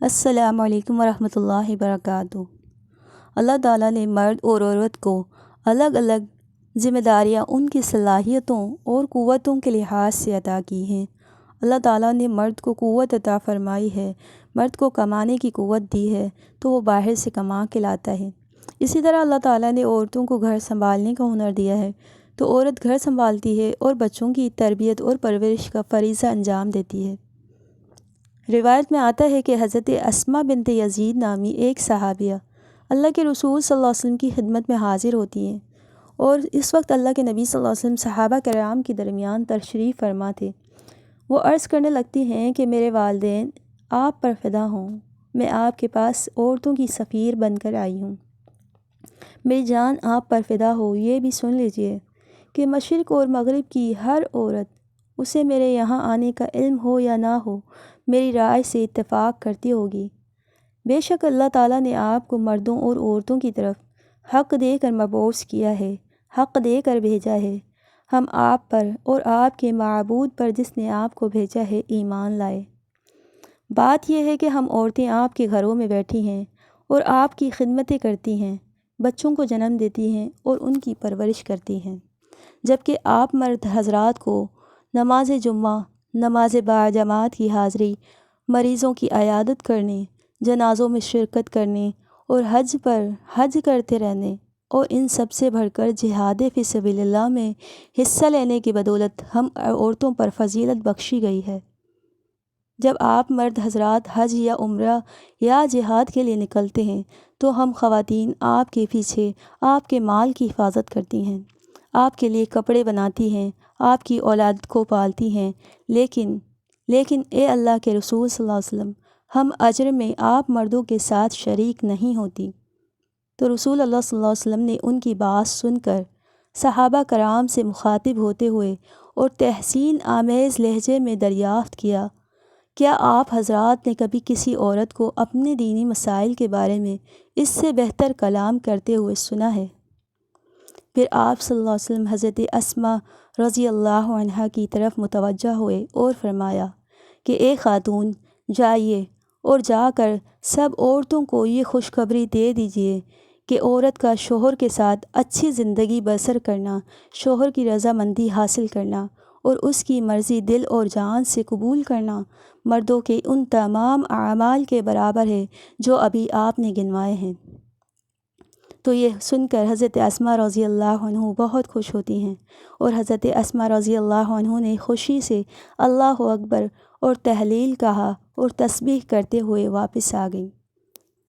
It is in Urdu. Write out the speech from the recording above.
السلام علیکم ورحمۃ اللہ وبرکاتہ۔ اللہ تعالیٰ نے مرد اور عورت کو الگ الگ ذمہ داریاں ان کی صلاحیتوں اور قوتوں کے لحاظ سے عطا کی ہیں۔ اللہ تعالیٰ نے مرد کو قوت عطا فرمائی ہے، مرد کو کمانے کی قوت دی ہے تو وہ باہر سے کما کے لاتا ہے۔ اسی طرح اللہ تعالیٰ نے عورتوں کو گھر سنبھالنے کا ہنر دیا ہے تو عورت گھر سنبھالتی ہے اور بچوں کی تربیت اور پرورش کا فریضہ انجام دیتی ہے۔ روایت میں آتا ہے کہ حضرت اسماء بنت یزید نامی ایک صحابیہ اللہ کے رسول صلی اللہ علیہ وسلم کی خدمت میں حاضر ہوتی ہیں، اور اس وقت اللہ کے نبی صلی اللہ علیہ وسلم صحابہ کرام کے درمیان تشریف فرما تھے۔ وہ عرض کرنے لگتی ہیں کہ میرے والدین آپ پر فدا ہوں، میں آپ کے پاس عورتوں کی سفیر بن کر آئی ہوں۔ میری جان آپ پر فدا ہو، یہ بھی سن لیجئے کہ مشرق اور مغرب کی ہر عورت، اسے میرے یہاں آنے کا علم ہو یا نہ ہو، میری رائے سے اتفاق کرتی ہوگی۔ بے شک اللہ تعالیٰ نے آپ کو مردوں اور عورتوں کی طرف حق دے کر مبعوث کیا ہے، حق دے کر بھیجا ہے۔ ہم آپ پر اور آپ کے معبود پر جس نے آپ کو بھیجا ہے ایمان لائے۔ بات یہ ہے کہ ہم عورتیں آپ کے گھروں میں بیٹھی ہیں اور آپ کی خدمتیں کرتی ہیں، بچوں کو جنم دیتی ہیں اور ان کی پرورش کرتی ہیں، جبکہ آپ مرد حضرات کو نماز جمعہ، نماز باجماعت کی حاضری، مریضوں کی عیادت کرنے، جنازوں میں شرکت کرنے اور حج کرتے رہنے، اور ان سب سے بڑھ کر جہاد فی سبیل اللہ میں حصہ لینے کی بدولت ہم عورتوں پر فضیلت بخشی گئی ہے۔ جب آپ مرد حضرات حج یا عمرہ یا جہاد کے لیے نکلتے ہیں تو ہم خواتین آپ کے پیچھے آپ کے مال کی حفاظت کرتی ہیں، آپ کے لیے کپڑے بناتی ہیں، آپ کی اولاد کو پالتی ہیں، لیکن اے اللہ کے رسول صلی اللہ علیہ وسلم، ہم اجر میں آپ مردوں کے ساتھ شریک نہیں ہوتی۔ تو رسول اللہ صلی اللہ علیہ وسلم نے ان کی بات سن کر صحابہ کرام سے مخاطب ہوتے ہوئے اور تحسین آمیز لہجے میں دریافت کیا، کیا آپ حضرات نے کبھی کسی عورت کو اپنے دینی مسائل کے بارے میں اس سے بہتر کلام کرتے ہوئے سنا ہے؟ پھر آپ صلی اللہ علیہ وسلم حضرت اسماء رضی اللہ عنہا کی طرف متوجہ ہوئے اور فرمایا کہ اے خاتون، جائیے اور جا کر سب عورتوں کو یہ خوشخبری دے دیجیے کہ عورت کا شوہر کے ساتھ اچھی زندگی بسر کرنا، شوہر کی رضامندی حاصل کرنا اور اس کی مرضی دل اور جان سے قبول کرنا مردوں کے ان تمام اعمال کے برابر ہے جو ابھی آپ نے گنوائے ہیں۔ تو یہ سن کر حضرت اسماء رضی اللہ عنہ بہت خوش ہوتی ہیں، اور حضرت اسماء رضی اللہ عنہ نے خوشی سے اللہ اکبر اور تحلیل کہا اور تسبیح کرتے ہوئے واپس آ گئیں۔